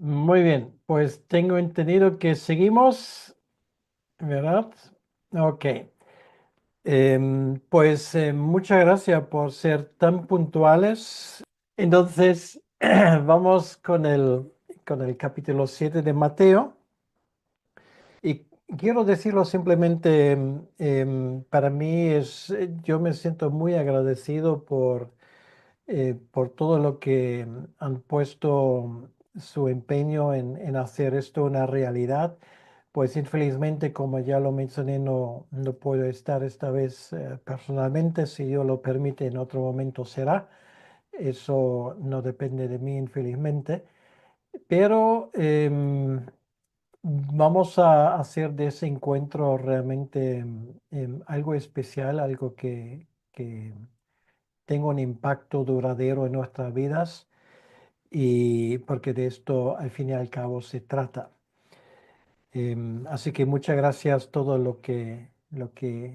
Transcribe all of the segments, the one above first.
Muy bien, pues tengo entendido que seguimos, ¿verdad? Ok. Muchas gracias por ser tan puntuales. Entonces, vamos con el capítulo 7 de Mateo. Y quiero decirlo simplemente, para mí yo me siento muy agradecido por todo lo que han puesto su empeño en hacer esto una realidad. Pues infelizmente, como ya lo mencioné, no puedo estar esta vez personalmente. Si Dios lo permite, en otro momento será. Eso no depende de mí, infelizmente. Pero vamos a hacer de ese encuentro realmente algo especial, algo que tenga un impacto duradero en nuestras vidas y porque de esto al fin y al cabo se trata. Así que muchas gracias todo lo que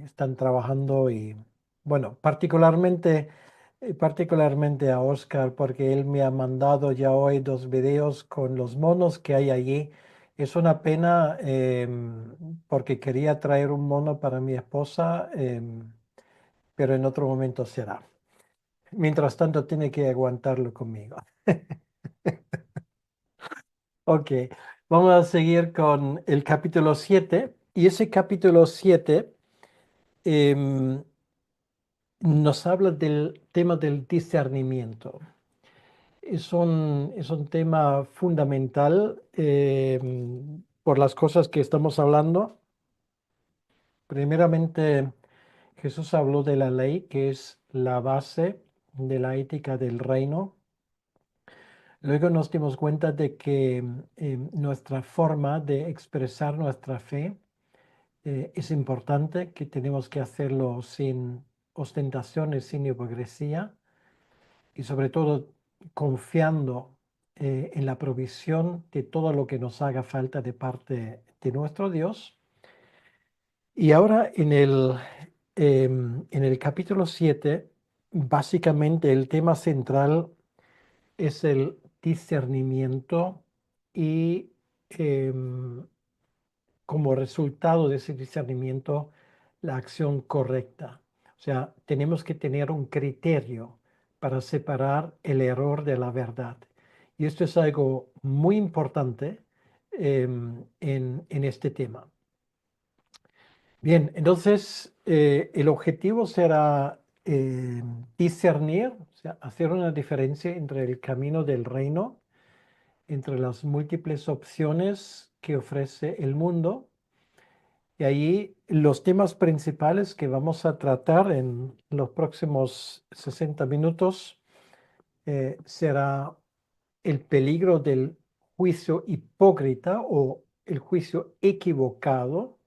están trabajando y bueno, particularmente a Oscar porque él me ha mandado ya hoy 2 videos con los monos que hay allí. Es una pena porque quería traer un mono para mi esposa, pero en otro momento será. Mientras tanto, tiene que aguantarlo conmigo. Ok, vamos a seguir con el capítulo 7. Y ese capítulo 7 em, nos habla del tema del discernimiento. Es un tema fundamental por las cosas que estamos hablando. Primeramente, Jesús habló de la ley, que es la base de la ética del reino. Luego nos dimos cuenta de que nuestra forma de expresar nuestra fe es importante, que tenemos que hacerlo sin ostentaciones, sin hipocresía y sobre todo confiando en la provisión de todo lo que nos haga falta de parte de nuestro Dios. Y ahora en el capítulo 7, básicamente el tema central es el discernimiento y como resultado de ese discernimiento, la acción correcta. O sea, tenemos que tener un criterio para separar el error de la verdad. Y esto es algo muy importante en este tema. Bien, entonces el objetivo será discernir, o sea, hacer una diferencia entre el camino del reino, entre las múltiples opciones que ofrece el mundo. Y ahí los temas principales que vamos a tratar en los próximos 60 minutos será el peligro del juicio hipócrita o el juicio equivocado.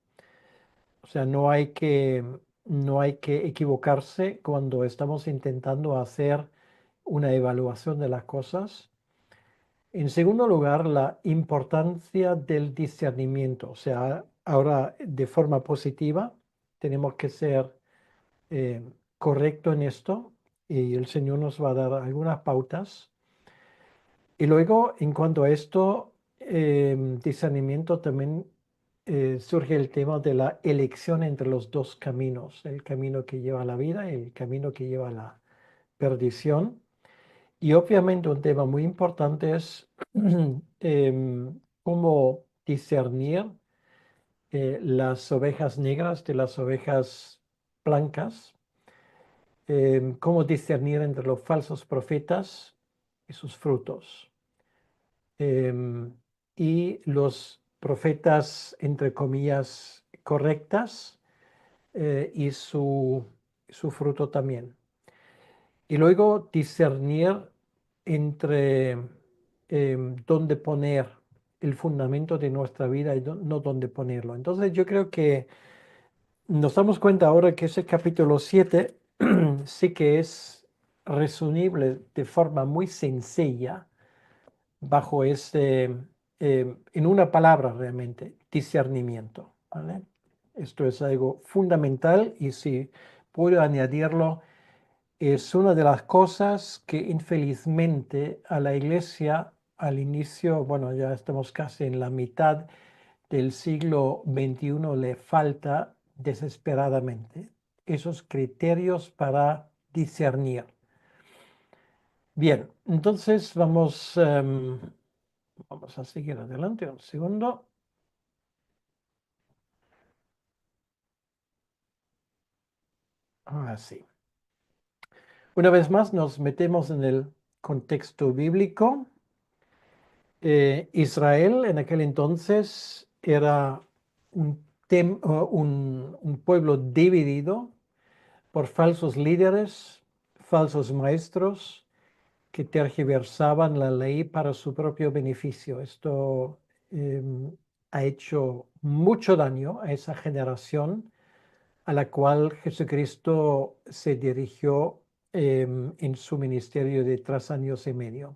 O sea, no hay que equivocarse cuando estamos intentando hacer una evaluación de las cosas. En segundo lugar, la importancia del discernimiento. O sea, ahora de forma positiva, tenemos que ser eh, correctos en esto y el Señor nos va a dar algunas pautas. Y luego, en cuanto a esto, discernimiento también surge el tema de la elección entre los dos caminos, el camino que lleva a la vida y el camino que lleva a la perdición. Y obviamente un tema muy importante es cómo discernir las ovejas negras de las ovejas blancas, cómo discernir entre los falsos profetas y sus frutos, em, y los profetas, entre comillas, correctas y su fruto también. Y luego discernir entre dónde poner el fundamento de nuestra vida y no dónde ponerlo. Entonces yo creo que nos damos cuenta ahora que ese capítulo 7 sí que es resumible de forma muy sencilla bajo en una palabra realmente, discernimiento. ¿Vale? Esto es algo fundamental y si puedo añadirlo, es una de las cosas que infelizmente a la iglesia al inicio, bueno, ya estamos casi en la mitad del siglo XXI, le falta desesperadamente esos criterios para discernir. Bien, entonces vamos a seguir adelante un segundo. Ahora sí. Una vez más nos metemos en el contexto bíblico. Israel en aquel entonces era un pueblo dividido por falsos líderes, falsos maestros que tergiversaban la ley para su propio beneficio. Esto ha hecho mucho daño a esa generación a la cual Jesucristo se dirigió en su ministerio de 3 años y medio.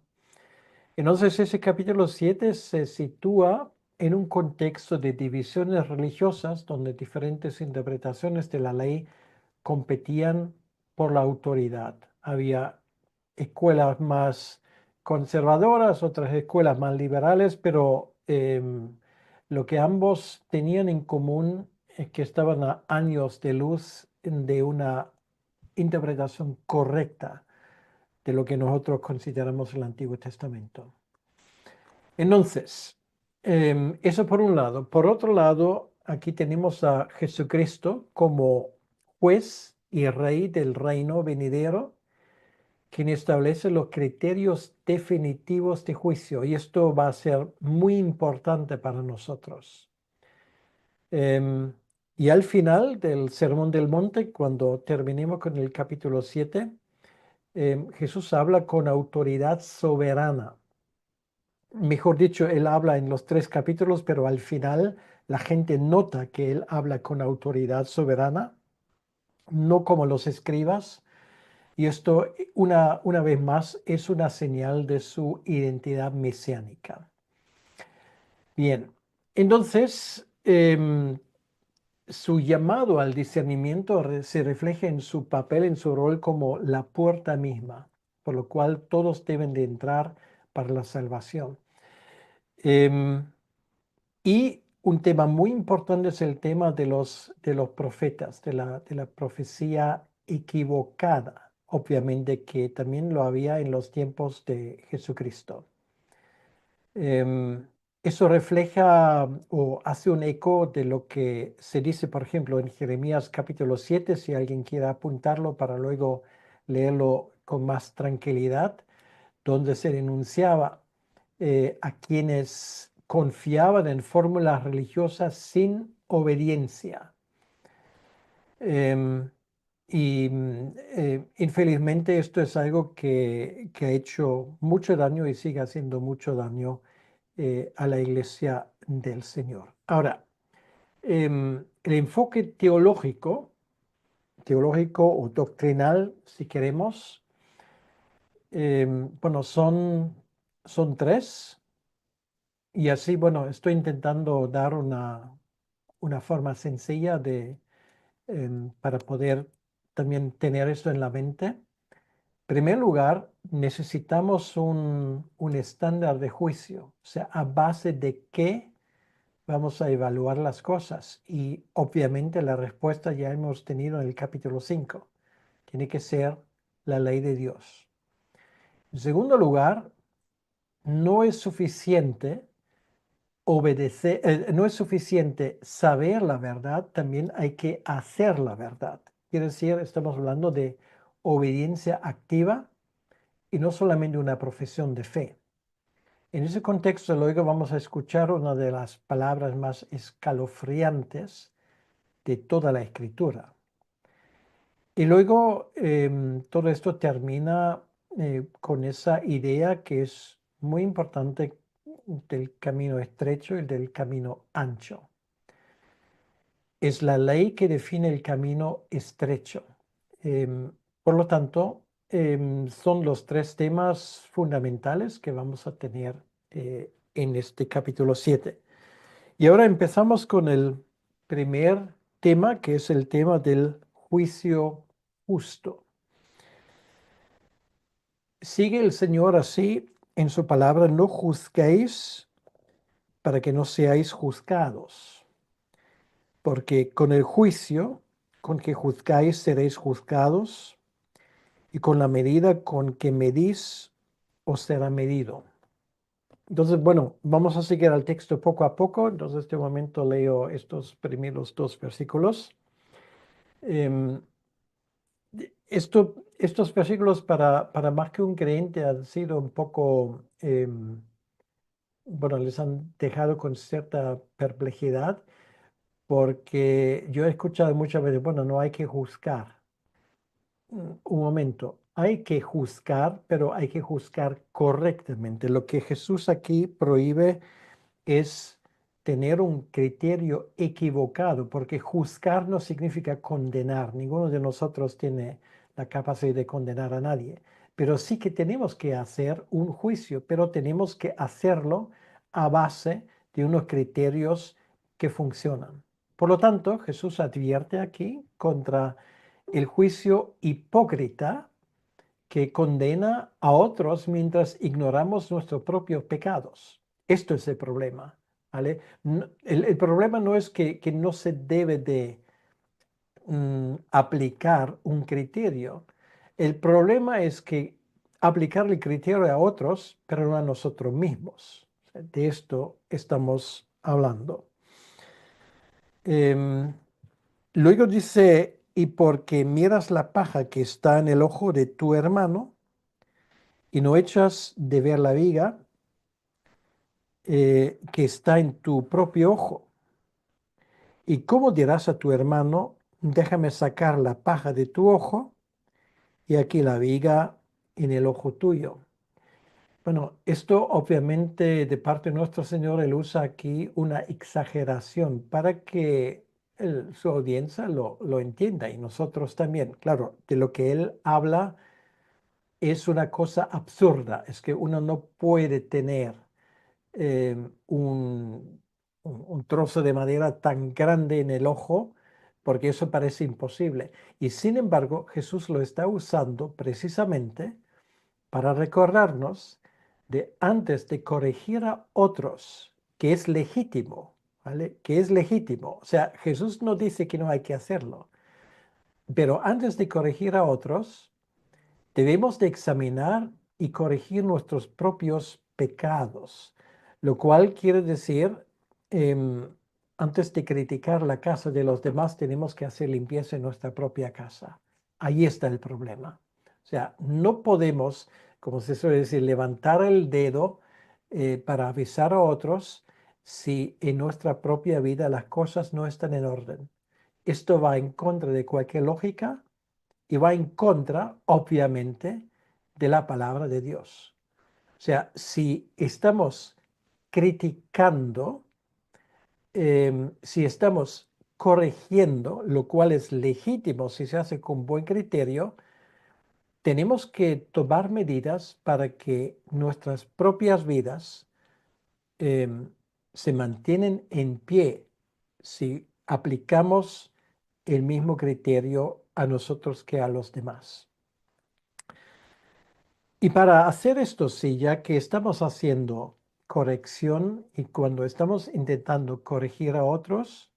Entonces, ese capítulo 7 se sitúa en un contexto de divisiones religiosas donde diferentes interpretaciones de la ley competían por la autoridad. Había escuelas más conservadoras, otras escuelas más liberales, pero lo que ambos tenían en común es que estaban a años de luz de una interpretación correcta de lo que nosotros consideramos el Antiguo Testamento. Entonces, eso por un lado. Por otro lado, aquí tenemos a Jesucristo como juez y rey del reino venidero, quien establece los criterios definitivos de juicio. Y esto va a ser muy importante para nosotros. Em, y al final del Sermón del Monte, cuando terminemos con el capítulo 7, Jesús habla con autoridad soberana. Mejor dicho, él habla en los 3 capítulos, pero al final la gente nota que él habla con autoridad soberana, no como los escribas. Y esto, una vez más, es una señal de su identidad mesiánica. Bien, entonces, su llamado al discernimiento se refleja en su papel, en su rol como la puerta misma, por lo cual todos deben de entrar para la salvación. Y un tema muy importante es el tema de los profetas, de la profecía equivocada, obviamente que también lo había en los tiempos de Jesucristo. Eso refleja o hace un eco de lo que se dice, por ejemplo, en Jeremías capítulo 7, si alguien quiere apuntarlo para luego leerlo con más tranquilidad, donde se denunciaba a quienes confiaban en fórmulas religiosas sin obediencia. Em, y infelizmente esto es algo que ha hecho mucho daño y sigue haciendo mucho daño a la iglesia del Señor. Ahora, el enfoque teológico o doctrinal, si queremos, bueno, son tres. Y así, bueno, estoy intentando dar una forma sencilla para poder también tener esto en la mente. En primer lugar, necesitamos un estándar de juicio, o sea, a base de qué vamos a evaluar las cosas. Y obviamente la respuesta ya hemos tenido en el capítulo 5. Tiene que ser la ley de Dios. En segundo lugar, no es suficiente obedecer, no es suficiente saber la verdad, también hay que hacer la verdad. Quiere decir, estamos hablando de obediencia activa y no solamente una profesión de fe. En ese contexto, luego vamos a escuchar una de las palabras más escalofriantes de toda la escritura. Y luego todo esto termina con esa idea que es muy importante del camino estrecho y del camino ancho. Es la ley que define el camino estrecho. Por lo tanto, son los 3 temas fundamentales que vamos a tener en este capítulo 7. Y ahora empezamos con el primer tema, que es el tema del juicio justo. Sigue el Señor así en su palabra, no juzguéis para que no seáis juzgados, porque con el juicio con que juzgáis seréis juzgados, y con la medida con que medís os será medido. Entonces, bueno, vamos a seguir al texto poco a poco. Entonces, en este momento leo estos primeros dos versículos. Em, estos versículos para más que un creyente han sido un poco, bueno, les han dejado con cierta perplejidad, porque yo he escuchado muchas veces, bueno, no hay que juzgar. Un momento, hay que juzgar, pero hay que juzgar correctamente. Lo que Jesús aquí prohíbe es tener un criterio equivocado, porque juzgar no significa condenar. Ninguno de nosotros tiene la capacidad de condenar a nadie, pero sí que tenemos que hacer un juicio, pero tenemos que hacerlo a base de unos criterios que funcionan. Por lo tanto, Jesús advierte aquí contra el juicio hipócrita que condena a otros mientras ignoramos nuestros propios pecados. Esto es el problema, ¿vale? El problema no es que no se debe de aplicar un criterio. El problema es que aplicar el criterio a otros, pero no a nosotros mismos. De esto estamos hablando. Em, Luego dice, y porque miras la paja que está en el ojo de tu hermano y no echas de ver la viga que está en tu propio ojo. ¿Y cómo dirás a tu hermano, déjame sacar la paja de tu ojo y aquí la viga en el ojo tuyo? Bueno, esto obviamente de parte de nuestro Señor, Él usa aquí una exageración para que su audiencia lo entienda y nosotros también. Claro, de lo que Él habla es una cosa absurda, es que uno no puede tener eh, un trozo de madera tan grande en el ojo, porque eso parece imposible. Y sin embargo, Jesús lo está usando precisamente para recordarnos de antes de corregir a otros, que es legítimo, ¿vale? Que es legítimo. O sea, Jesús no dice que no hay que hacerlo, pero antes de corregir a otros, debemos de examinar y corregir nuestros propios pecados, lo cual quiere decir, em, antes de criticar la casa de los demás, tenemos que hacer limpieza en nuestra propia casa. Ahí está el problema. O sea, no podemos, como se suele decir, levantar el dedo para avisar a otros si en nuestra propia vida las cosas no están en orden. Esto va en contra de cualquier lógica y va en contra, obviamente, de la palabra de Dios. O sea, si estamos criticando, si estamos corrigiendo, lo cual es legítimo si se hace con buen criterio, tenemos que tomar medidas para que nuestras propias vidas em, se mantienen en pie si aplicamos el mismo criterio a nosotros que a los demás. Y para hacer esto, sí, ya que estamos haciendo corrección y cuando estamos intentando corregir a otros,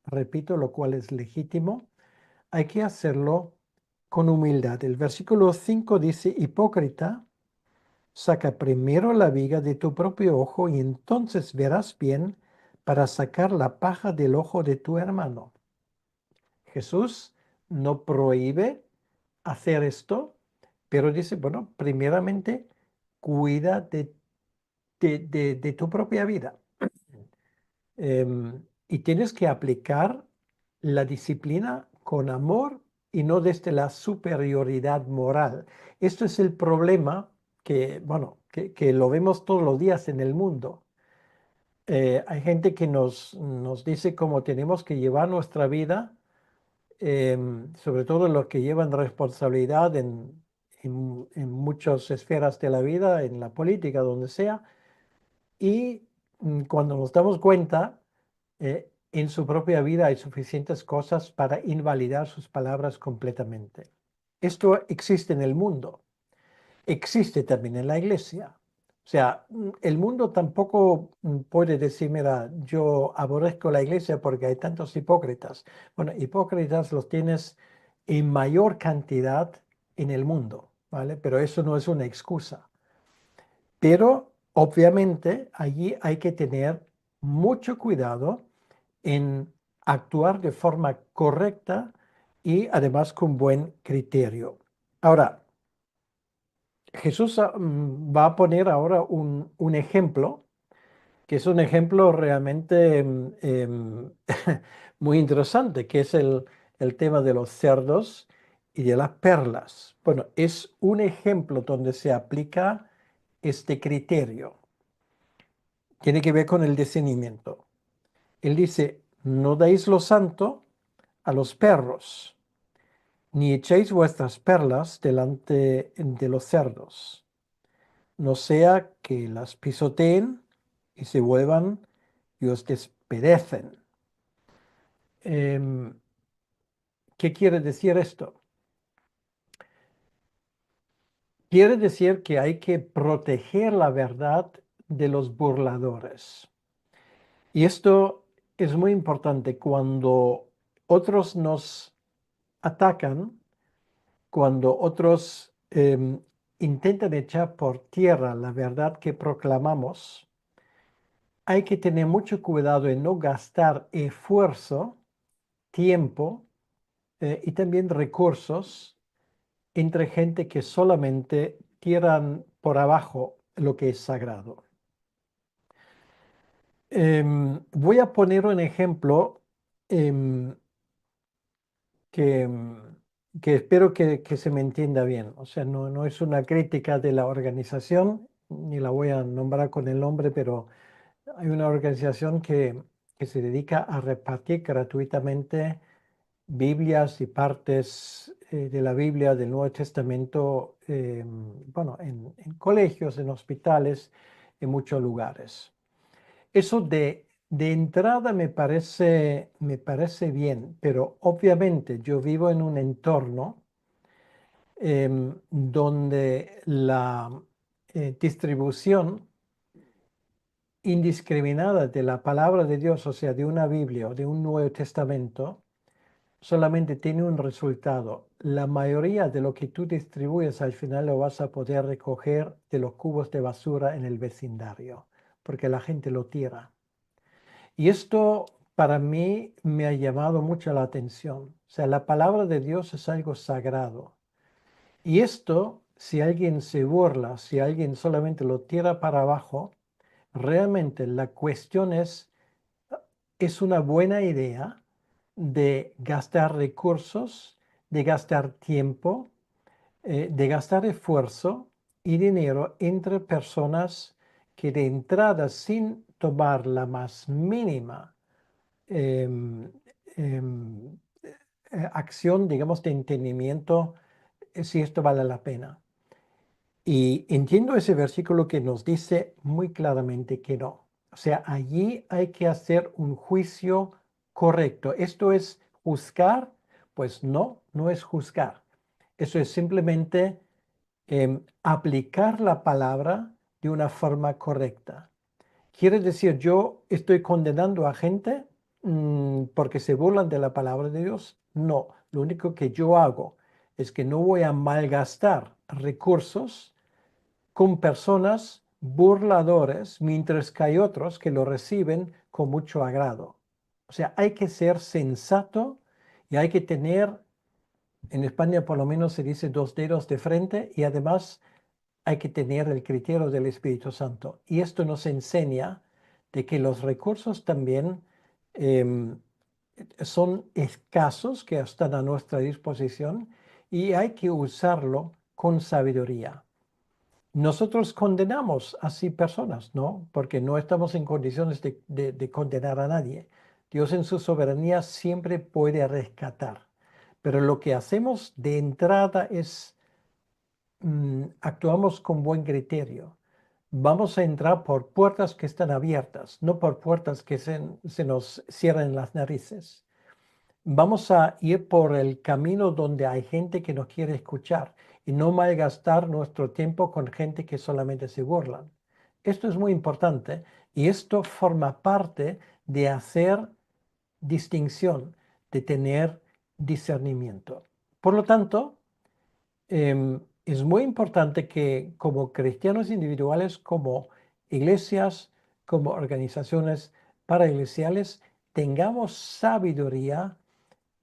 repito, lo cual es legítimo, hay que hacerlo con humildad. El versículo 5 dice, hipócrita, saca primero la viga de tu propio ojo y entonces verás bien para sacar la paja del ojo de tu hermano. Jesús no prohíbe hacer esto, pero dice, bueno, primeramente, cuida de tu propia vida. Y tienes que aplicar la disciplina con amor y no desde la superioridad moral. Esto es el problema que, bueno, que lo vemos todos los días en el mundo. Hay gente que nos dice cómo tenemos que llevar nuestra vida, sobre todo los que llevan responsabilidad en muchas esferas de la vida, en la política, donde sea, y cuando nos damos cuenta, en su propia vida hay suficientes cosas para invalidar sus palabras completamente. Esto existe en el mundo, existe también en la iglesia. O sea, el mundo tampoco puede decir, mira, yo aborrezco la iglesia porque hay tantos hipócritas. Bueno, hipócritas los tienes en mayor cantidad en el mundo, ¿vale? Pero eso no es una excusa. Pero obviamente allí hay que tener mucho cuidado en actuar de forma correcta y además con buen criterio. Ahora, Jesús va a poner ahora un ejemplo, que es un ejemplo realmente muy interesante, que es el tema de los cerdos y de las perlas. Bueno, es un ejemplo donde se aplica este criterio. Tiene que ver con el discernimiento. Él dice, no deis lo santo a los perros, ni echéis vuestras perlas delante de los cerdos, no sea que las pisoteen y se vuelvan y os despedecen. Em, ¿Qué quiere decir esto? Quiere decir que hay que proteger la verdad de los burladores. Y esto es muy importante cuando otros nos atacan, cuando otros intentan echar por tierra la verdad que proclamamos. Hay que tener mucho cuidado en no gastar esfuerzo, tiempo y también recursos entre gente que solamente tiran por abajo lo que es sagrado. Voy a poner un ejemplo em, que, que espero que se me entienda bien. O sea, no es una crítica de la organización, ni la voy a nombrar con el nombre, pero hay una organización que se dedica a repartir gratuitamente Biblias y partes de la Biblia del Nuevo Testamento, bueno, en colegios, en hospitales, en muchos lugares. Eso de entrada me parece bien, pero obviamente yo vivo en un entorno donde la distribución indiscriminada de la palabra de Dios, o sea, de una Biblia o de un Nuevo Testamento, solamente tiene un resultado. La mayoría de lo que tú distribuyes al final lo vas a poder recoger de los cubos de basura en el vecindario, porque la gente lo tira. Y esto para mí me ha llamado mucho la atención. O sea, la palabra de Dios es algo sagrado. Y esto, si alguien se burla, si alguien solamente lo tira para abajo, realmente la cuestión es una buena idea de gastar recursos, de gastar tiempo, de gastar esfuerzo y dinero entre personas que de entrada, sin tomar la más mínima em, em, acción, digamos, de entendimiento, si esto vale la pena. Y entiendo ese versículo que nos dice muy claramente que no. O sea, allí hay que hacer un juicio correcto. ¿Esto es juzgar? Pues no, no es juzgar. Eso es simplemente aplicar la palabra de una forma correcta. ¿Quiere decir yo estoy condenando a gente porque se burlan de la palabra de Dios? No, lo único que yo hago es que no voy a malgastar recursos con personas burladores, mientras que hay otros que lo reciben con mucho agrado. O sea, hay que ser sensato y hay que tener, en España por lo menos se dice dos dedos de frente y además hay que tener el criterio del Espíritu Santo. Y esto nos enseña de que los recursos también em, son escasos que están a nuestra disposición y hay que usarlo con sabiduría. Nosotros condenamos así personas, ¿no? Porque no estamos en condiciones de condenar a nadie. Dios en su soberanía siempre puede rescatar. Pero lo que hacemos de entrada es actuamos con buen criterio. Vamos a entrar por puertas que están abiertas, no por puertas que se nos cierran las narices. Vamos a ir por el camino donde hay gente que nos quiere escuchar y no malgastar nuestro tiempo con gente que solamente se burlan. Esto es muy importante y esto forma parte de hacer distinción, de tener discernimiento. Por lo tanto, es muy importante que como cristianos individuales, como iglesias, como organizaciones paraeclesiales, tengamos sabiduría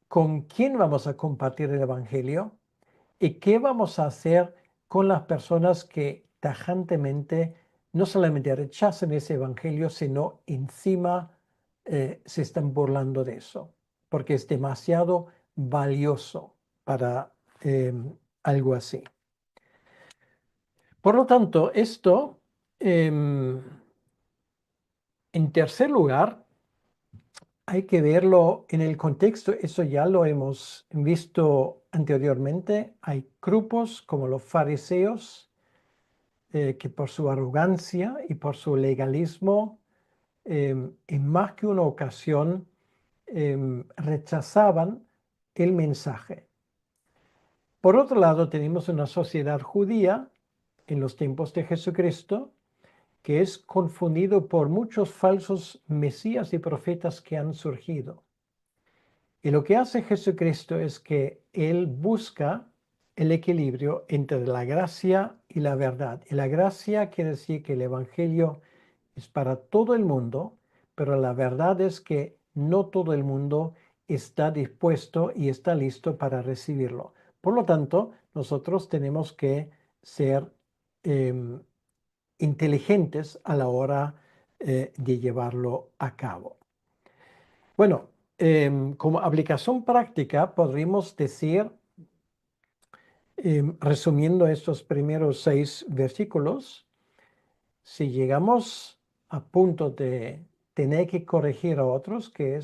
con quién vamos a compartir el Evangelio y qué vamos a hacer con las personas que tajantemente no solamente rechazan ese Evangelio, sino encima se están burlando de eso, porque es demasiado valioso para algo así. Por lo tanto, esto, em, en tercer lugar, hay que verlo en el contexto, eso ya lo hemos visto anteriormente. Hay grupos como los fariseos que por su arrogancia y por su legalismo, en más que una ocasión, rechazaban el mensaje. Por otro lado, tenemos una sociedad judía en los tiempos de Jesucristo que es confundido por muchos falsos mesías y profetas que han surgido. Y lo que hace Jesucristo es que Él busca el equilibrio entre la gracia y la verdad. Y la gracia quiere decir que el Evangelio es para todo el mundo, pero la verdad es que no todo el mundo está dispuesto y está listo para recibirlo. Por lo tanto, nosotros tenemos que ser inteligentes a la hora de llevarlo a cabo. Bueno, como aplicación práctica podríamos decir, resumiendo estos primeros 6 versículos, si llegamos a punto de tener que corregir a otros, que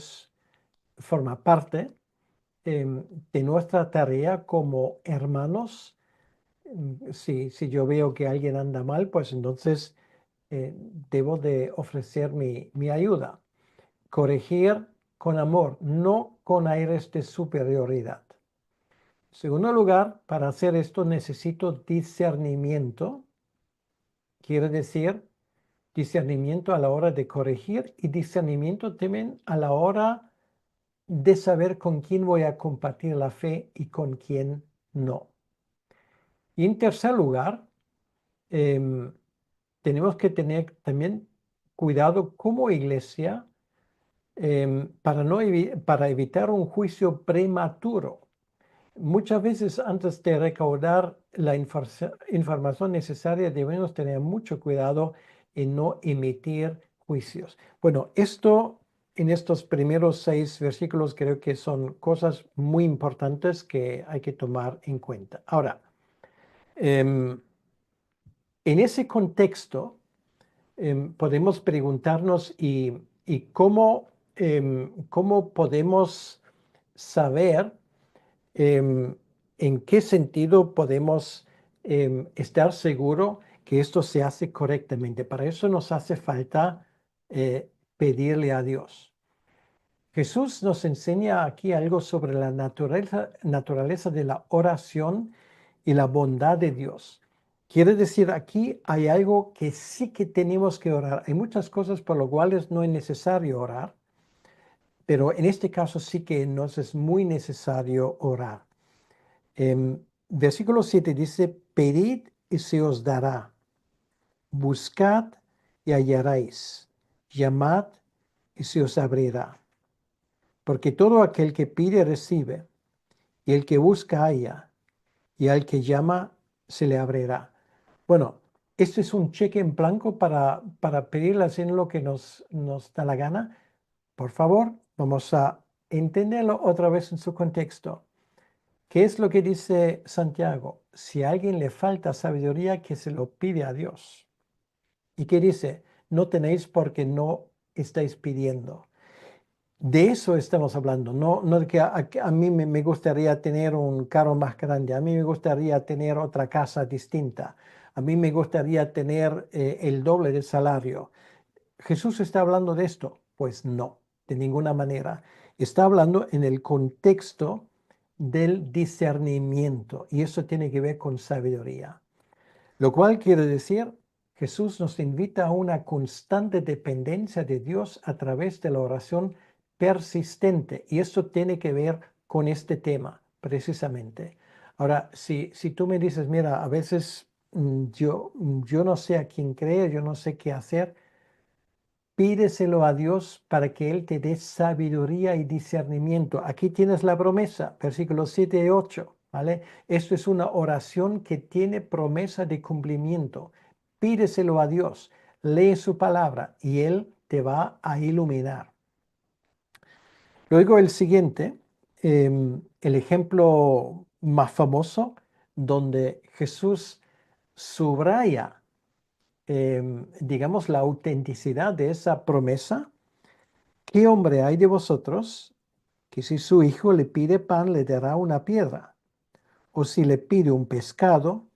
forma parte de nuestra tarea como hermanos, si yo veo que alguien anda mal, pues entonces debo de ofrecer mi ayuda. Corregir con amor, no con aires de superioridad. En segundo lugar, para hacer esto necesito discernimiento. Quiere decir discernimiento a la hora de corregir y discernimiento también a la hora de saber con quién voy a compartir la fe y con quién no. Y en tercer lugar, tenemos que tener también cuidado como iglesia para evitar un juicio prematuro. Muchas veces antes de recaudar la información necesaria debemos tener mucho cuidado en no emitir juicios. Bueno, esto en estos primeros 6 versículos creo que son cosas muy importantes que hay que tomar en cuenta. Ahora, en ese contexto podemos preguntarnos y cómo podemos saber en qué sentido podemos estar seguros que esto se hace correctamente. Para eso nos hace falta pedirle a Dios. Jesús nos enseña aquí algo sobre la naturaleza de la oración y la bondad de Dios. Quiere decir, aquí hay algo que sí que tenemos que orar. Hay muchas cosas por las cuales no es necesario orar, pero en este caso sí que nos es muy necesario orar. Versículo 7 dice, pedid y se os dará, buscad y hallaréis, llamad y se os abrirá. Porque todo aquel que pide recibe, y el que busca halla, y al que llama se le abrirá. Bueno, esto es un cheque en blanco para pedirle hacer lo que nos da la gana. Por favor, vamos a entenderlo otra vez en su contexto. ¿Qué es lo que dice Santiago? Si a alguien le falta sabiduría, que se lo pide a Dios. ¿Y qué dice? No tenéis porque no estáis pidiendo. De eso estamos hablando, no de que a mí me gustaría tener un carro más grande, a mí me gustaría tener otra casa distinta, a mí me gustaría tener el doble del salario. ¿Jesús está hablando de esto? Pues no, de ninguna manera. Está hablando en el contexto del discernimiento y eso tiene que ver con sabiduría. Lo cual quiere decir Jesús nos invita a una constante dependencia de Dios a través de la oración persistente. Y esto tiene que ver con este tema, precisamente. Ahora, si tú me dices, mira, a veces yo no sé a quién creer, yo no sé qué hacer, pídeselo a Dios para que Él te dé sabiduría y discernimiento. Aquí tienes la promesa, versículos 7 y 8, ¿vale? Esto es una oración que tiene promesa de cumplimiento. Pídeselo a Dios, lee su palabra y Él te va a iluminar. Luego el siguiente, el ejemplo más famoso, donde Jesús subraya, digamos, la autenticidad de esa promesa. ¿Qué hombre hay de vosotros que si su hijo le pide pan le dará una piedra? ¿O si le pide un pescado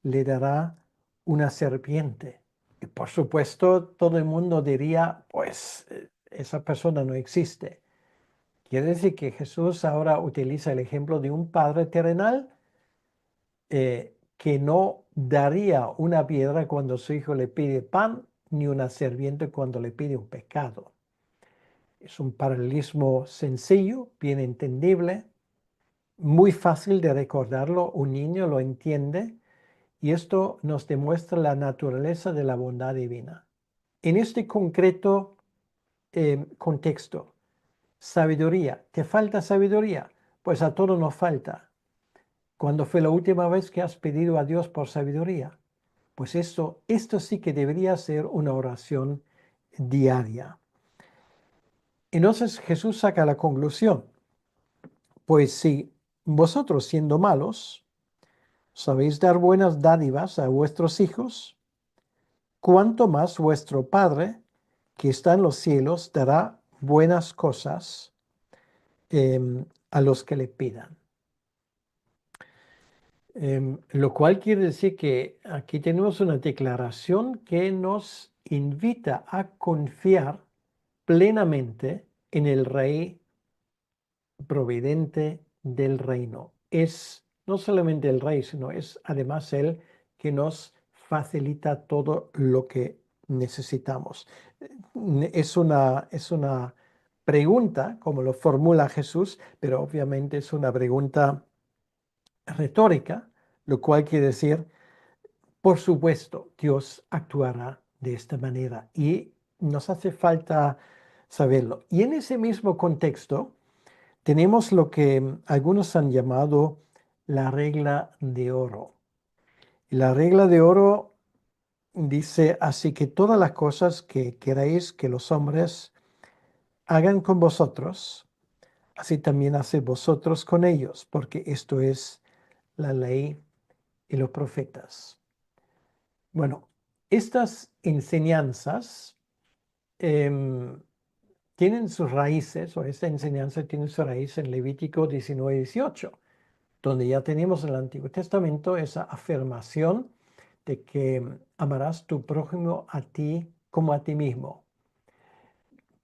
le dará una serpiente? Y por supuesto todo el mundo diría, pues esa persona no existe. Quiere decir que Jesús ahora utiliza el ejemplo de un padre terrenal que no daría una piedra cuando su hijo le pide pan, ni una serpiente cuando le pide un pescado. Es un paralelismo sencillo, bien entendible, muy fácil de recordarlo, un niño lo entiende y esto nos demuestra la naturaleza de la bondad divina. En este concreto contexto, sabiduría, ¿te falta sabiduría? Pues a todos nos falta. ¿Cuándo fue la última vez que has pedido a Dios por sabiduría? Pues esto sí que debería ser una oración diaria. Entonces Jesús saca la conclusión. Pues si vosotros siendo malos sabéis dar buenas dádivas a vuestros hijos, cuánto más vuestro Padre que está en los cielos dará buenas cosas a los que le pidan. Lo cual quiere decir que aquí tenemos una declaración que nos invita a confiar plenamente en el Rey providente del reino. Es no solamente el Rey, sino es además Él que nos facilita todo lo que necesitamos. Es una pregunta, como lo formula Jesús, pero obviamente es una pregunta retórica, lo cual quiere decir, por supuesto, Dios actuará de esta manera y nos hace falta saberlo. Y en ese mismo contexto, tenemos lo que algunos han llamado la regla de oro. Y la regla de oro dice, así que todas las cosas que queráis que los hombres hagan con vosotros, así también haced vosotros con ellos, porque esto es la ley y los profetas. Bueno, estas enseñanzas tienen sus raíces, o esta enseñanza tiene su raíz en Levítico 19:18, donde ya tenemos en el Antiguo Testamento esa afirmación de que amarás tu prójimo a ti como a ti mismo.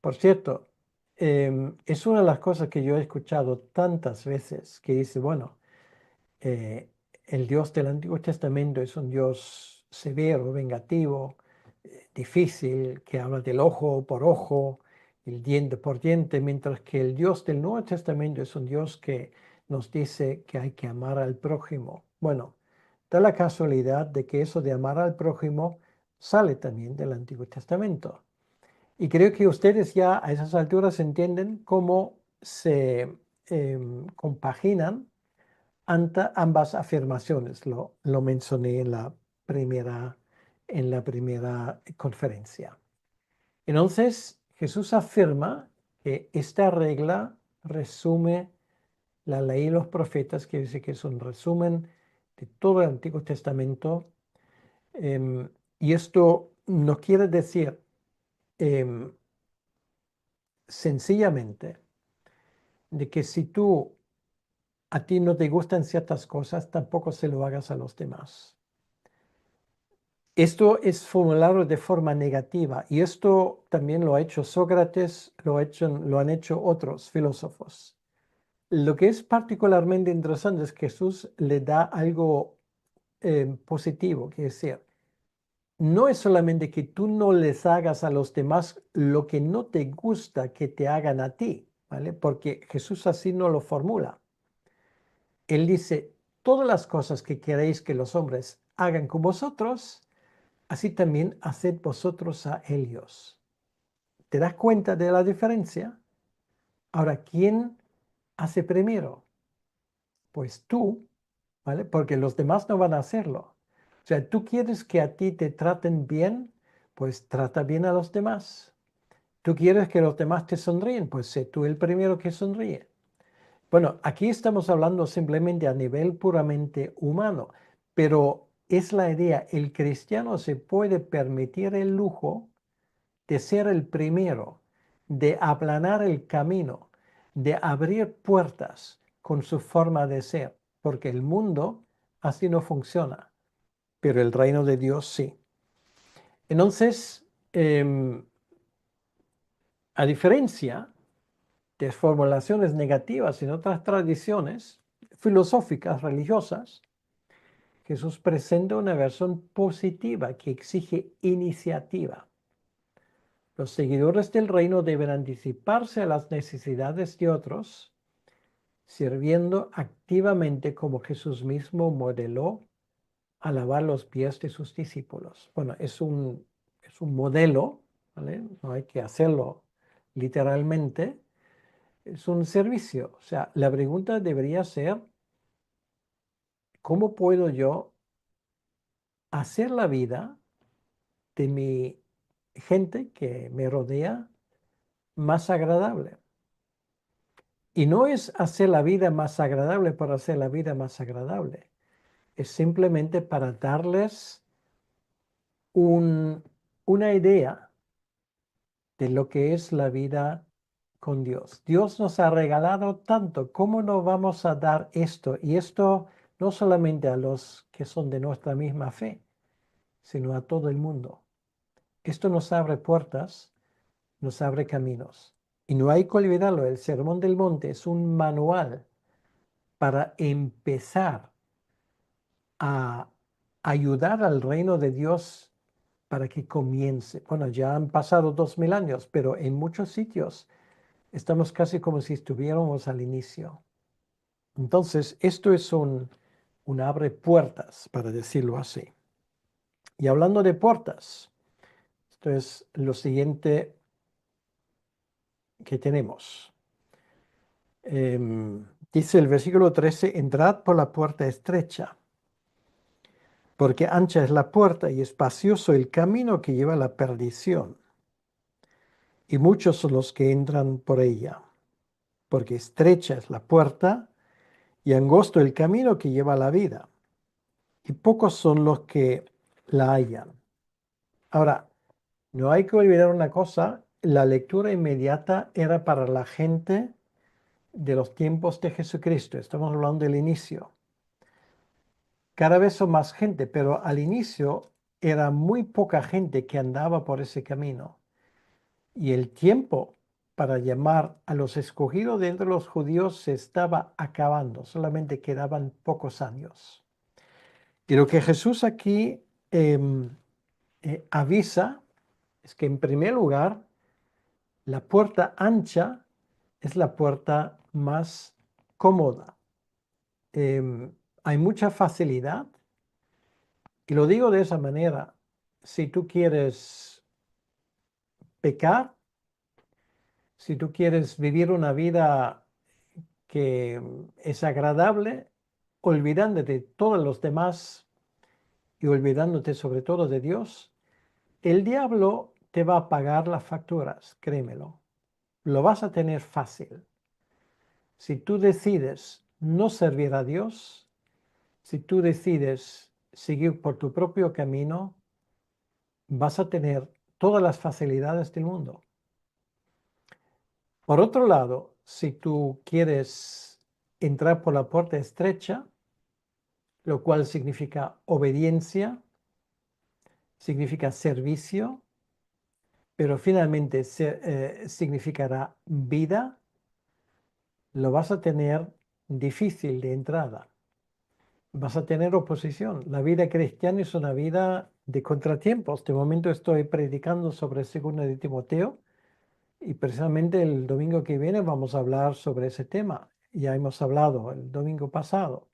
Por cierto, es una de las cosas que yo he escuchado tantas veces que dice, bueno, eh, el Dios del Antiguo Testamento es un Dios severo, vengativo, difícil, que habla del ojo por ojo, el diente por diente, mientras que el Dios del Nuevo Testamento es un Dios que nos dice que hay que amar al prójimo. Bueno, da la casualidad de que eso de amar al prójimo sale también del Antiguo Testamento. Y creo que ustedes ya a esas alturas entienden cómo se compaginan ambas afirmaciones. Lo mencioné en la primera conferencia. Entonces, Jesús afirma que esta regla resume la ley y los profetas, que dice que es un resumen de todo el Antiguo Testamento. Y esto no quiere decir sencillamente de que si a ti no te gustan ciertas cosas, tampoco se lo hagas a los demás. Esto es formulado de forma negativa y esto también lo ha hecho Sócrates, lo han hecho otros filósofos. Lo que es particularmente interesante es que Jesús le da algo positivo, que es decir, no es solamente que tú no les hagas a los demás lo que no te gusta que te hagan a ti, ¿vale? Porque Jesús así no lo formula. Él dice, todas las cosas que queréis que los hombres hagan con vosotros, así también haced vosotros a ellos. ¿Te das cuenta de la diferencia? Ahora, ¿quién hace primero? Pues tú, ¿vale? Porque los demás no van a hacerlo. O sea, tú quieres que a ti te traten bien, pues trata bien a los demás. Tú quieres que los demás te sonríen, pues sé tú el primero que sonríe. Bueno, aquí estamos hablando simplemente a nivel puramente humano, pero es la idea, el cristiano se puede permitir el lujo de ser el primero, de aplanar el camino, de abrir puertas con su forma de ser, porque el mundo así no funciona, pero el reino de Dios sí. Entonces, a diferencia de formulaciones negativas en otras tradiciones filosóficas, religiosas, Jesús presenta una versión positiva que exige iniciativa. Los seguidores del reino deben anticiparse a las necesidades de otros, sirviendo activamente como Jesús mismo modeló a lavar los pies de sus discípulos. Bueno, es un modelo, ¿vale? No hay que hacerlo literalmente, es un servicio. O sea, la pregunta debería ser, ¿cómo puedo yo hacer la vida de mi gente que me rodea más agradable? Y no es hacer la vida más agradable por hacer la vida más agradable. Es simplemente para darles una idea de lo que es la vida con Dios. Dios nos ha regalado tanto. ¿Cómo no vamos a dar esto? Y esto no solamente a los que son de nuestra misma fe, sino a todo el mundo. Esto nos abre puertas, nos abre caminos. Y no hay que olvidarlo, el Sermón del Monte es un manual para empezar a ayudar al reino de Dios para que comience. Bueno, ya han pasado 2000 años, pero en muchos sitios estamos casi como si estuviéramos al inicio. Entonces, esto es un abre puertas, para decirlo así. Y hablando de puertas, esto es lo siguiente que tenemos. Dice el versículo 13, entrad por la puerta estrecha, porque ancha es la puerta y espacioso el camino que lleva a la perdición, y muchos son los que entran por ella, porque estrecha es la puerta y angosto el camino que lleva a la vida, y pocos son los que la hallan. Ahora, no hay que olvidar una cosa, la lectura inmediata era para la gente de los tiempos de Jesucristo, estamos hablando del inicio. Cada vez son más gente, pero al inicio era muy poca gente que andaba por ese camino. Y el tiempo para llamar a los escogidos de entre los judíos se estaba acabando, solamente quedaban pocos años. Y lo que Jesús aquí avisa es que en primer lugar, la puerta ancha es la puerta más cómoda. Hay mucha facilidad. Y lo digo de esa manera, si tú quieres pecar, si tú quieres vivir una vida que es agradable, olvidándote de todos los demás y olvidándote sobre todo de Dios, el diablo te va a pagar las facturas, créemelo. Lo vas a tener fácil. Si tú decides no servir a Dios, si tú decides seguir por tu propio camino, vas a tener todas las facilidades del mundo. Por otro lado, si tú quieres entrar por la puerta estrecha, lo cual significa obediencia, significa servicio, pero finalmente significará vida, lo vas a tener difícil de entrada. vas a tener oposición. La vida cristiana es una vida de contratiempos. De momento estoy predicando sobre 2 de Timoteo y precisamente el domingo que viene vamos a hablar sobre ese tema. Ya hemos hablado el domingo pasado.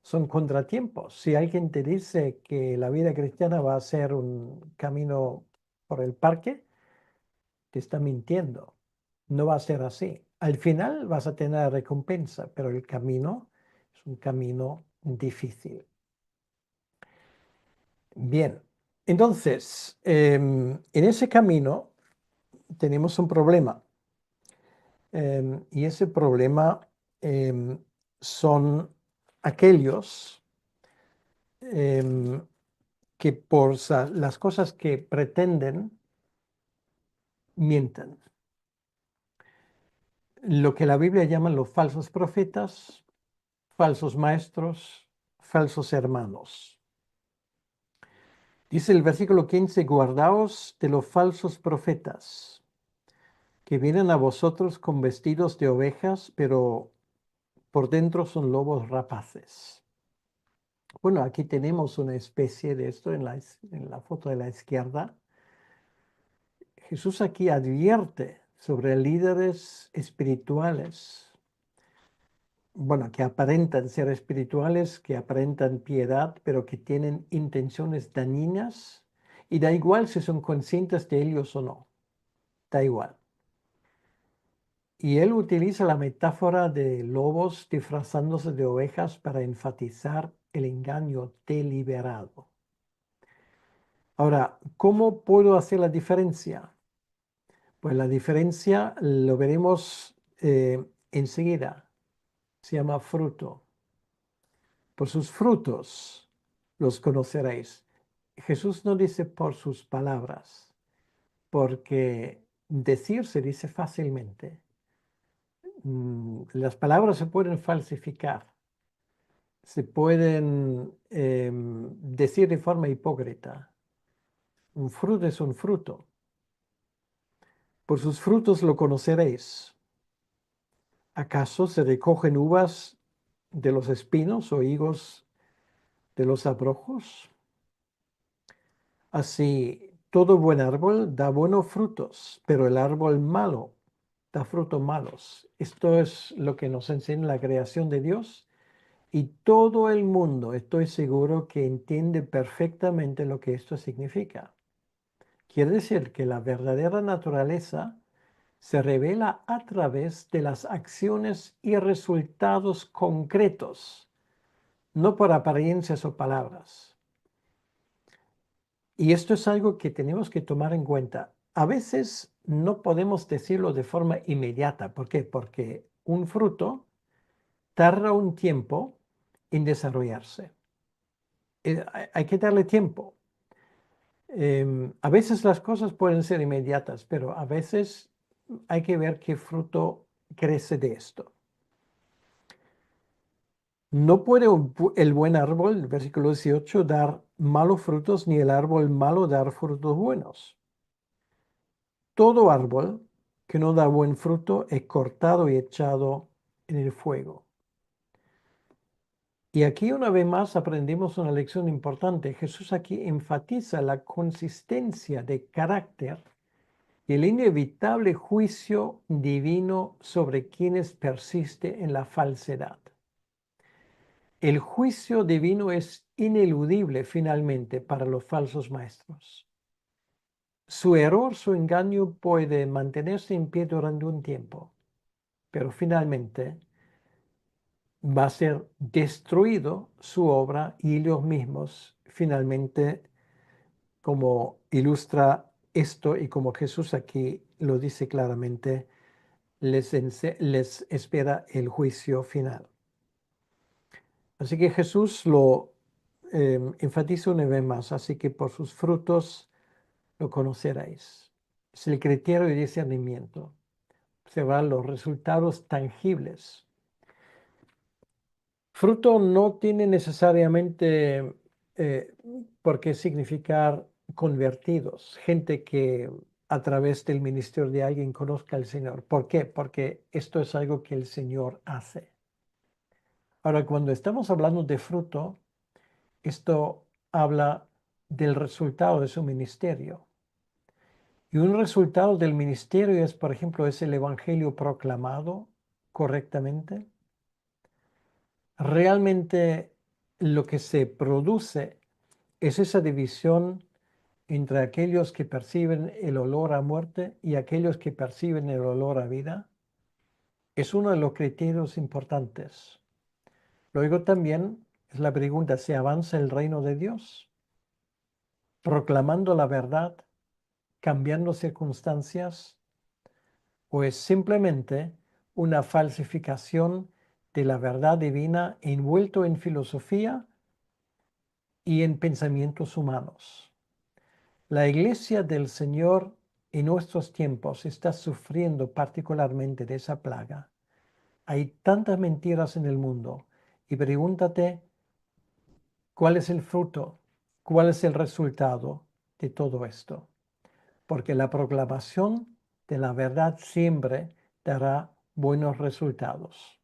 Son contratiempos. Si alguien te dice que la vida cristiana va a ser un camino por el parque, te está mintiendo. No va a ser así. Al final vas a tener recompensa, pero el camino es un camino difícil. Bien, entonces, en ese camino tenemos un problema. Y ese problema em, son aquellos que por las cosas que pretenden mienten. Lo que la Biblia llama los falsos profetas, falsos maestros, falsos hermanos. Dice el versículo 15, guardaos de los falsos profetas, que vienen a vosotros con vestidos de ovejas, pero por dentro son lobos rapaces. Bueno, aquí tenemos una especie de esto en la foto de la izquierda. Jesús aquí advierte sobre líderes espirituales, bueno, que aparentan ser espirituales, que aparentan piedad, pero que tienen intenciones dañinas, y da igual si son conscientes de ellos o no, da igual. Y él utiliza la metáfora de lobos disfrazándose de ovejas para enfatizar el engaño deliberado. Ahora, ¿cómo puedo hacer la diferencia? Pues la diferencia lo veremos enseguida. Se llama fruto. Por sus frutos los conoceréis. Jesús no dice por sus palabras, porque decir se dice fácilmente. Las palabras se pueden falsificar, se pueden decir de forma hipócrita. Un fruto es un fruto. Por sus frutos lo conoceréis. ¿Acaso se recogen uvas de los espinos o higos de los abrojos? Así, todo buen árbol da buenos frutos, pero el árbol malo da frutos malos. Esto es lo que nos enseña la creación de Dios y todo el mundo, estoy seguro que entiende perfectamente lo que esto significa. Quiere decir que la verdadera naturaleza se revela a través de las acciones y resultados concretos, no por apariencias o palabras. Y esto es algo que tenemos que tomar en cuenta. A veces no podemos decirlo de forma inmediata. ¿Por qué? Porque un fruto tarda un tiempo en desarrollarse. Hay que darle tiempo. A veces las cosas pueden ser inmediatas, pero a veces hay que ver qué fruto crece de esto. No puede el buen árbol, el versículo 18, dar malos frutos, ni el árbol malo dar frutos buenos. Todo árbol que no da buen fruto es cortado y echado en el fuego. Y aquí una vez más aprendemos una lección importante. Jesús aquí enfatiza la consistencia de carácter y el inevitable juicio divino sobre quienes persisten en la falsedad. El juicio divino es ineludible finalmente para los falsos maestros. Su error, su engaño puede mantenerse en pie durante un tiempo, pero finalmente va a ser destruido su obra y ellos mismos finalmente, como ilustra esto y como Jesús aquí lo dice claramente, les espera el juicio final. Así que Jesús lo enfatiza una vez más, así que por sus frutos lo conoceréis. Es el criterio de discernimiento. Se van los resultados tangibles. Fruto no tiene necesariamente por qué significar convertidos, gente que a través del ministerio de alguien conozca al Señor. ¿Por qué? Porque esto es algo que el Señor hace. Ahora, cuando estamos hablando de fruto, esto habla del resultado de su ministerio. Y un resultado del ministerio es, por ejemplo, es el evangelio proclamado correctamente. Realmente lo que se produce es esa división entre aquellos que perciben el olor a muerte y aquellos que perciben el olor a vida. Es uno de los criterios importantes. Luego también es la pregunta, ¿se avanza el reino de Dios? Proclamando la verdad, cambiando circunstancias, o es simplemente una falsificación de la verdad divina envuelto en filosofía y en pensamientos humanos. La iglesia del Señor en nuestros tiempos está sufriendo particularmente de esa plaga. Hay tantas mentiras en el mundo y pregúntate cuál es el fruto, cuál es el resultado de todo esto. Porque la proclamación de la verdad siempre dará buenos resultados.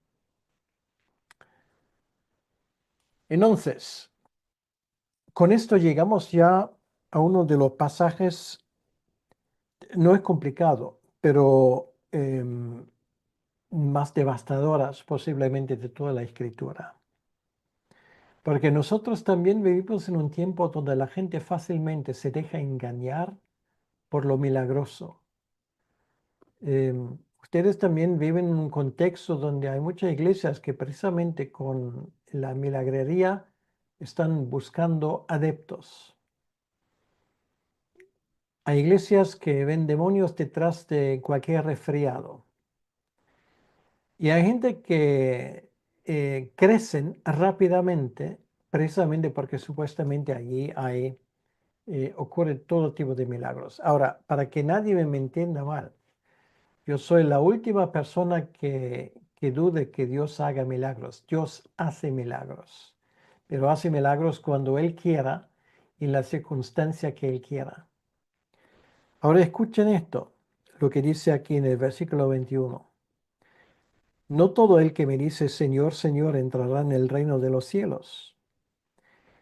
Entonces, con esto llegamos ya a uno de los pasajes, no es complicado, pero más devastadoras posiblemente de toda la escritura. Porque nosotros también vivimos en un tiempo donde la gente fácilmente se deja engañar por lo milagroso. Ustedes también viven en un contexto donde hay muchas iglesias que precisamente con la milagrería están buscando adeptos. Hay iglesias que ven demonios detrás de cualquier resfriado. Y hay gente que crecen rápidamente precisamente porque supuestamente allí ocurre todo tipo de milagros. Ahora, para que nadie me entienda mal, yo soy la última persona que dude que Dios haga milagros. Dios hace milagros, pero hace milagros cuando Él quiera y en la circunstancia que Él quiera. Ahora escuchen esto, lo que dice aquí en el versículo 21. No todo el que me dice Señor, Señor entrará en el reino de los cielos,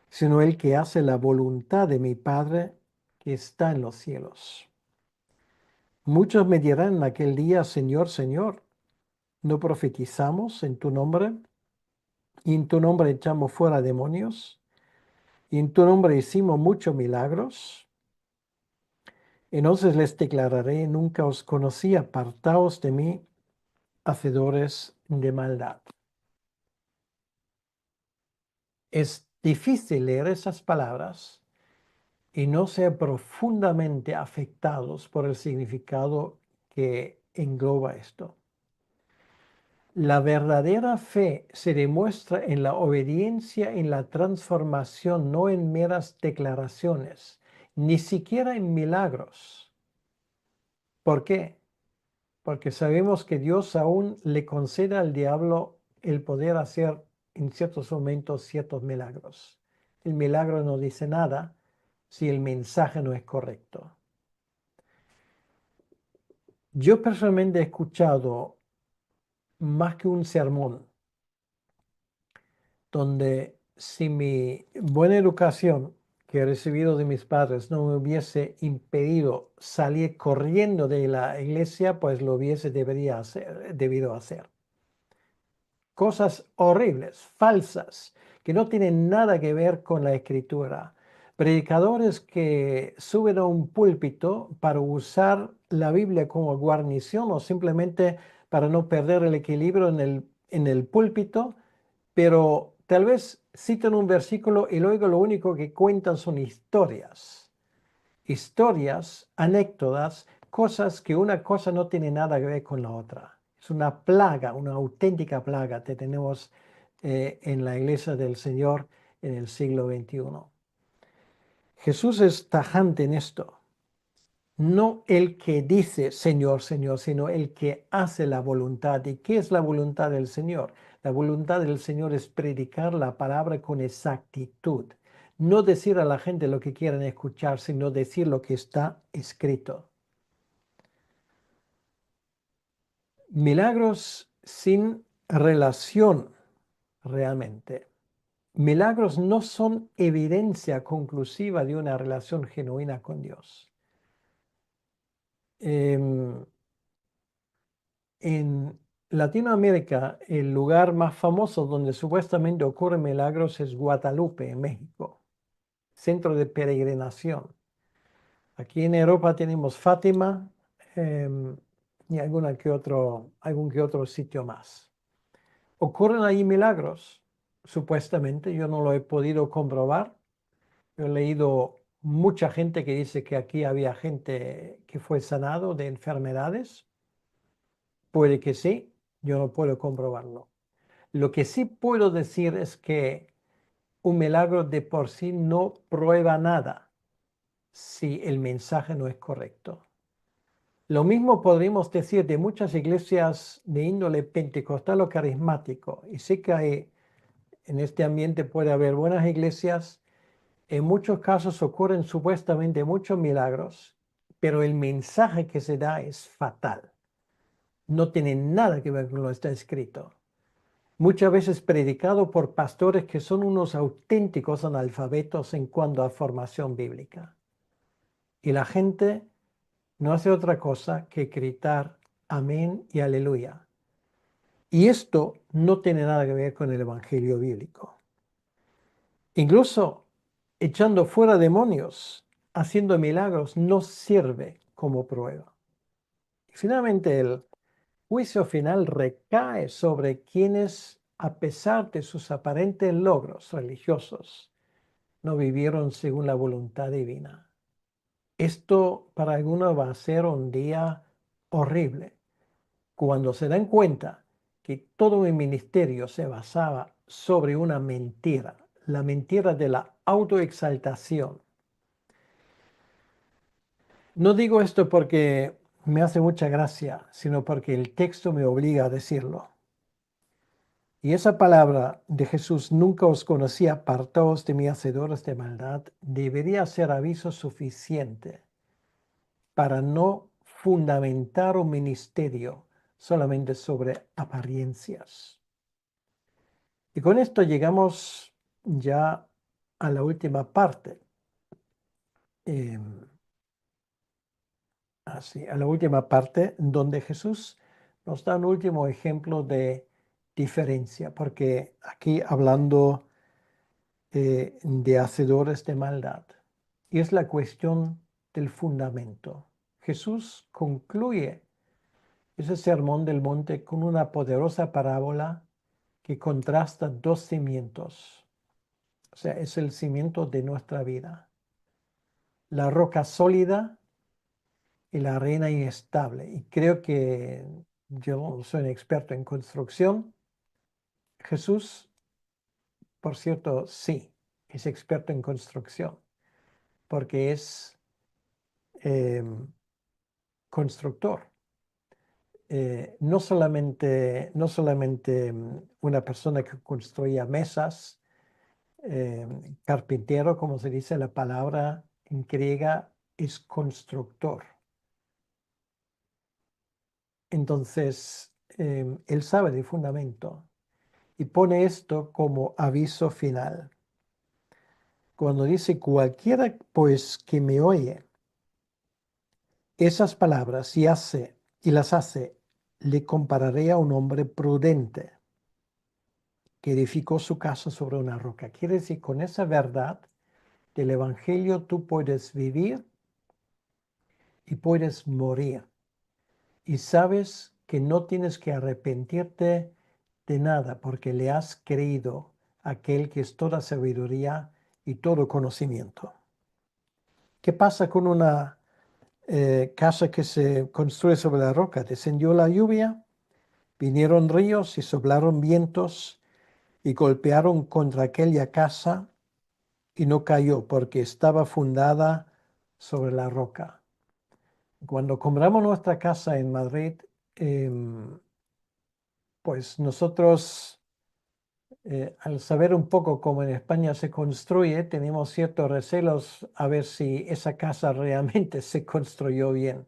sino el que hace la voluntad de mi Padre que está en los cielos. Muchos me dirán en aquel día, Señor, Señor, ¿no profetizamos en tu nombre? Y en tu nombre echamos fuera demonios, y en tu nombre hicimos muchos milagros. Entonces les declararé, nunca os conocí, apartaos de mí, hacedores de maldad. Es difícil leer esas palabras y no ser profundamente afectados por el significado que engloba esto. La verdadera fe se demuestra en la obediencia, en la transformación, no en meras declaraciones, ni siquiera en milagros. ¿Por qué? Porque sabemos que Dios aún le concede al diablo el poder hacer en ciertos momentos ciertos milagros. El milagro no dice nada si el mensaje no es correcto. Yo personalmente he escuchado más que un sermón donde si mi buena educación que he recibido de mis padres no me hubiese impedido salir corriendo de la iglesia, pues lo hubiese debido hacer. Cosas horribles, falsas, que no tienen nada que ver con la escritura. Predicadores que suben a un púlpito para usar la Biblia como guarnición o simplemente para no perder el equilibrio en el púlpito, pero tal vez citan un versículo y luego lo único que cuentan son historias, anécdotas, cosas que una cosa no tiene nada que ver con la otra. Es una plaga, una auténtica plaga que tenemos en la iglesia del Señor en el siglo XXI. Jesús es tajante en esto. No el que dice Señor, Señor, sino el que hace la voluntad. ¿Y qué es la voluntad del Señor? La voluntad del Señor es predicar la palabra con exactitud. No decir a la gente lo que quieren escuchar, sino decir lo que está escrito. Milagros sin relación realmente. Milagros no son evidencia conclusiva de una relación genuina con Dios. En Latinoamérica, el lugar más famoso donde supuestamente ocurren milagros es Guadalupe, en México, centro de peregrinación. Aquí en Europa tenemos Fátima y algún que otro sitio más. Ocurren ahí milagros, supuestamente. Yo no lo he podido comprobar. Yo he leído mucha gente que dice que aquí había gente que fue sanado de enfermedades. Puede que sí, yo no puedo comprobarlo. Lo que sí puedo decir es que un milagro de por sí no prueba nada si el mensaje no es correcto. Lo mismo podríamos decir de muchas iglesias de índole pentecostal o carismático. Y sí que en este ambiente puede haber buenas iglesias. En muchos casos ocurren supuestamente muchos milagros, pero el mensaje que se da es fatal. No tiene nada que ver con lo que está escrito. Muchas veces predicado por pastores que son unos auténticos analfabetos en cuanto a formación bíblica. Y la gente no hace otra cosa que gritar amén y aleluya. Y esto no tiene nada que ver con el evangelio bíblico. Incluso echando fuera demonios, haciendo milagros, no sirve como prueba. Y finalmente el juicio final recae sobre quienes, a pesar de sus aparentes logros religiosos, no vivieron según la voluntad divina. Esto para algunos va a ser un día horrible, cuando se dan cuenta que todo mi ministerio se basaba sobre una mentira, la mentira de la autoexaltación. No digo esto porque me hace mucha gracia, sino porque el texto me obliga a decirlo. Y esa palabra de Jesús, nunca os conocí, apartaos de mí, hacedores de maldad, debería ser aviso suficiente para no fundamentar un ministerio solamente sobre apariencias. Y con esto llegamos ya a la última parte. A la última parte donde Jesús nos da un último ejemplo de diferencia, porque aquí hablando de hacedores de maldad, y es la cuestión del fundamento. Jesús concluye ese sermón del monte con una poderosa parábola que contrasta dos cimientos. O sea, es el cimiento de nuestra vida. La roca sólida y la arena inestable. Y creo que yo no soy un experto en construcción. Jesús, por cierto, sí, es experto en construcción, porque es constructor. No solamente una persona que construía mesas, carpintero, como se dice la palabra en griega, es constructor. Entonces, él sabe de fundamento y pone esto como aviso final. Cuando dice cualquiera pues que me oye esas palabras y las hace, le compararé a un hombre prudente que edificó su casa sobre una roca. Quiere decir, con esa verdad del Evangelio tú puedes vivir y puedes morir. Y sabes que no tienes que arrepentirte de nada porque le has creído a aquel que es toda sabiduría y todo conocimiento. ¿Qué pasa con una casa que se construye sobre la roca? Descendió la lluvia, vinieron ríos y soplaron vientos y golpearon contra aquella casa y no cayó porque estaba fundada sobre la roca. Cuando compramos nuestra casa en Madrid, pues nosotros, al saber un poco cómo en España se construye, tenemos ciertos recelos a ver si esa casa realmente se construyó bien.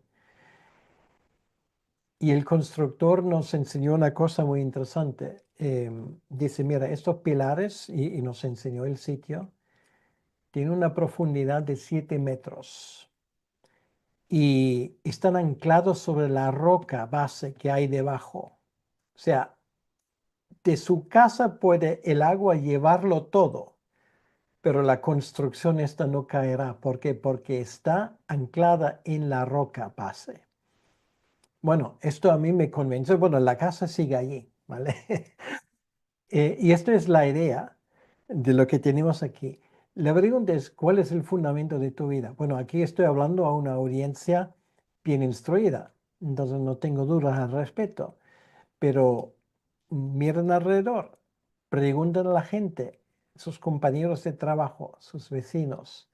Y el constructor nos enseñó una cosa muy interesante. dice, mira, estos pilares, y nos enseñó el sitio, tienen una profundidad de 7 metros y están anclados sobre la roca base que hay debajo. O sea, de su casa puede el agua llevarlo todo, pero la construcción esta no caerá. ¿Por qué? Porque está anclada en la roca base. Bueno, esto a mí me convenció. Bueno, la casa sigue allí, ¿vale? Y esta es la idea de lo que tenemos aquí. La pregunta es, ¿cuál es el fundamento de tu vida? Bueno, aquí estoy hablando a una audiencia bien instruida, entonces no tengo dudas al respecto, pero miren alrededor, pregunten a la gente, sus compañeros de trabajo, sus vecinos,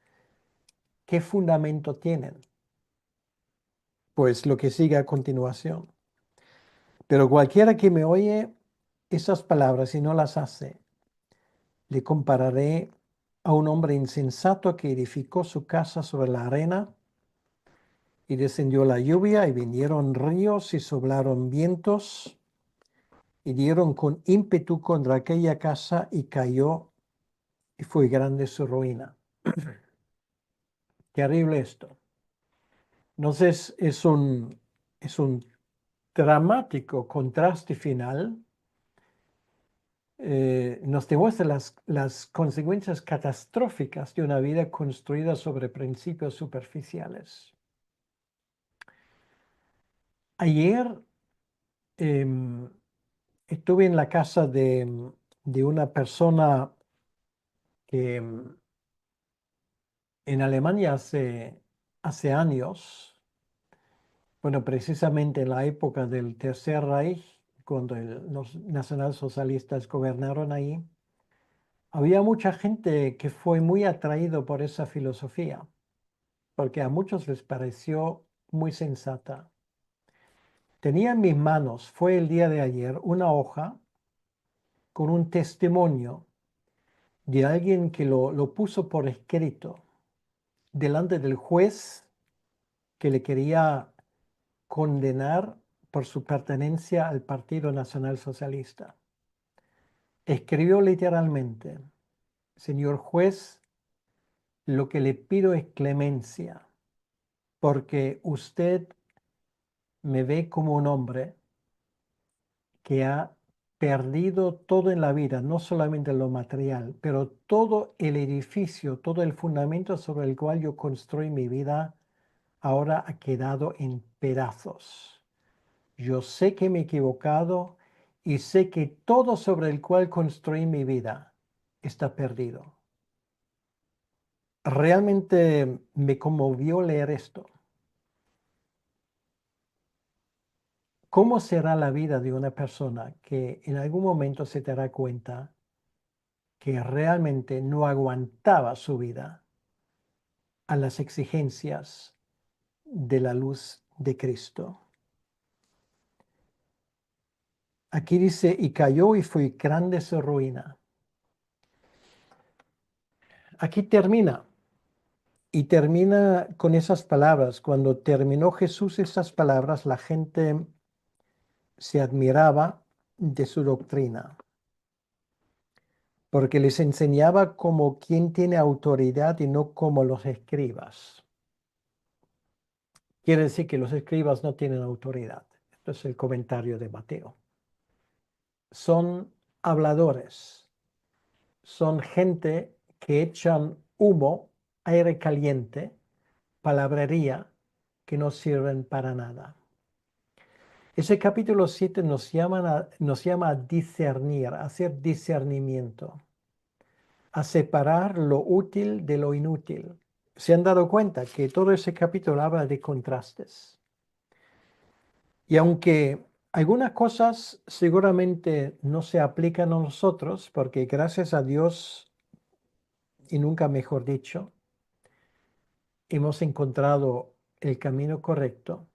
¿qué fundamento tienen? Pues lo que sigue a continuación. Pero cualquiera que me oye esas palabras y no las hace, le compararé a un hombre insensato que edificó su casa sobre la arena y descendió la lluvia y vinieron ríos y soplaron vientos y dieron con ímpetu contra aquella casa y cayó y fue grande su ruina. Terrible esto. Entonces es un dramático contraste final. Nos demuestra las consecuencias catastróficas de una vida construida sobre principios superficiales. Ayer estuve en la casa de una persona que en Alemania hace años, bueno, precisamente en la época del Tercer Reich, cuando los nacionalsocialistas gobernaron ahí, había mucha gente que fue muy atraído por esa filosofía, porque a muchos les pareció muy sensata. Tenía en mis manos, fue el día de ayer, una hoja con un testimonio de alguien que lo puso por escrito delante del juez que le quería condenar por su pertenencia al Partido Nacional Socialista. Escribió literalmente, señor juez, lo que le pido es clemencia, porque usted me ve como un hombre que ha perdido todo en la vida, no solamente lo material, pero todo el edificio, todo el fundamento sobre el cual yo construí mi vida, ahora ha quedado en pedazos. Yo sé que me he equivocado y sé que todo sobre el cual construí mi vida está perdido. Realmente me conmovió leer esto. ¿Cómo será la vida de una persona que en algún momento se dará cuenta que realmente no aguantaba su vida a las exigencias de la luz de Cristo? Aquí dice, y cayó y fue grande su ruina. Aquí termina. Y termina con esas palabras. Cuando terminó Jesús esas palabras, la gente se admiraba de su doctrina, porque les enseñaba como quien tiene autoridad y no como los escribas. Quiere decir que los escribas no tienen autoridad. Esto es el comentario de Mateo. Son habladores, son gente que echan humo, aire caliente, palabrería, que no sirven para nada. Ese capítulo 7 nos llama a discernir, a hacer discernimiento, a separar lo útil de lo inútil. ¿Se han dado cuenta que todo ese capítulo habla de contrastes? Y aunque algunas cosas seguramente no se aplican a nosotros, porque gracias a Dios, y nunca mejor dicho, hemos encontrado el camino correcto,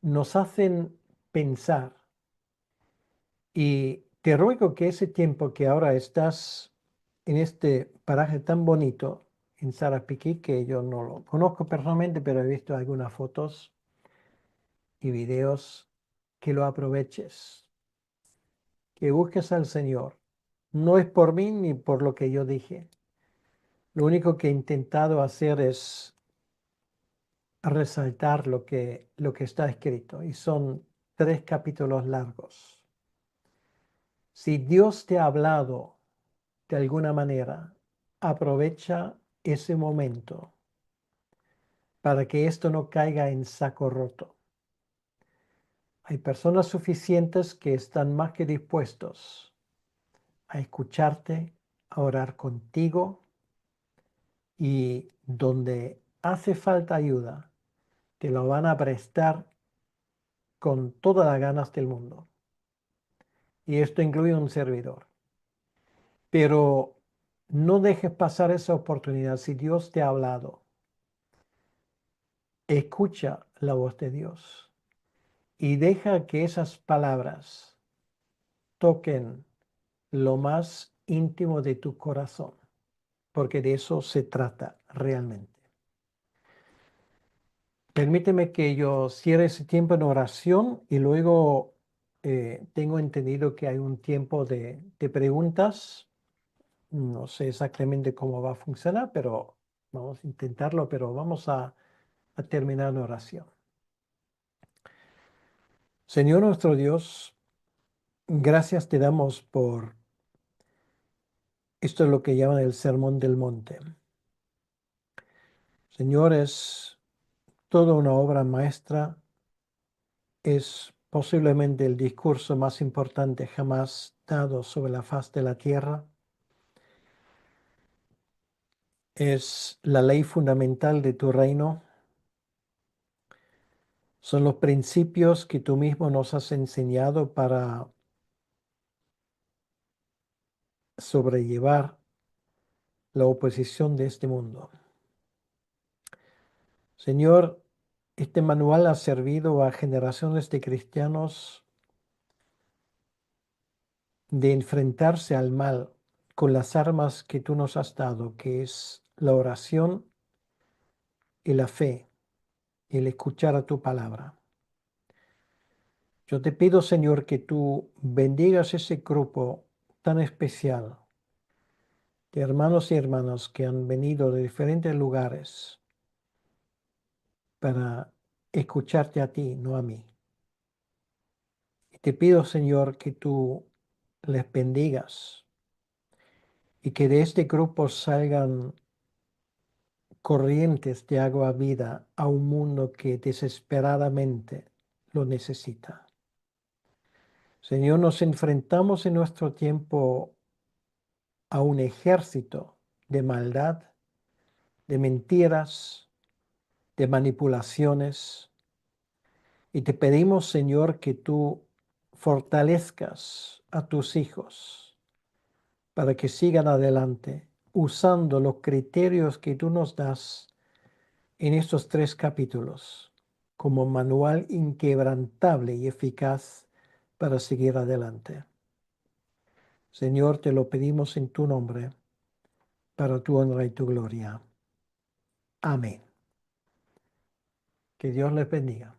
nos hacen pensar. Y te ruego que ese tiempo que ahora estás en este paraje tan bonito, en Sarapiquí, que yo no lo conozco personalmente, pero he visto algunas fotos y videos, que lo aproveches, que busques al Señor. No es por mí ni por lo que yo dije. Lo único que he intentado hacer es resaltar lo que está escrito y son 3 capítulos largos. Si Dios te ha hablado de alguna manera, aprovecha ese momento para que esto no caiga en saco roto. Hay personas suficientes que están más que dispuestos a escucharte, a orar contigo y donde hace falta ayuda, te lo van a prestar con todas las ganas del mundo. Y esto incluye un servidor. Pero no dejes pasar esa oportunidad. Si Dios te ha hablado, escucha la voz de Dios y deja que esas palabras toquen lo más íntimo de tu corazón, porque de eso se trata realmente. Permíteme que yo cierre ese tiempo en oración y luego tengo entendido que hay un tiempo de preguntas. No sé exactamente cómo va a funcionar, pero vamos a intentarlo, pero vamos a terminar en oración. Señor nuestro Dios, gracias te damos por esto es lo que llaman el Sermón del Monte. Señor, es toda una obra maestra, es posiblemente el discurso más importante jamás dado sobre la faz de la tierra. Es la ley fundamental de tu reino. Son los principios que tú mismo nos has enseñado para sobrellevar la oposición de este mundo. Señor, este manual ha servido a generaciones de cristianos de enfrentarse al mal con las armas que tú nos has dado, que es la oración y la fe, el escuchar a tu palabra. Yo te pido, Señor, que tú bendigas ese grupo tan especial de hermanos y hermanas que han venido de diferentes lugares para escucharte a ti, no a mí. Y te pido, Señor, que tú les bendigas y que de este grupo salgan corrientes de agua vida a un mundo que desesperadamente lo necesita. Señor, nos enfrentamos en nuestro tiempo a un ejército de maldad, de mentiras, de manipulaciones. Y te pedimos, Señor, que tú fortalezcas a tus hijos para que sigan adelante usando los criterios que tú nos das en estos 3 capítulos como manual inquebrantable y eficaz para seguir adelante. Señor, te lo pedimos en tu nombre, para tu honra y tu gloria. Amén. Que Dios les bendiga.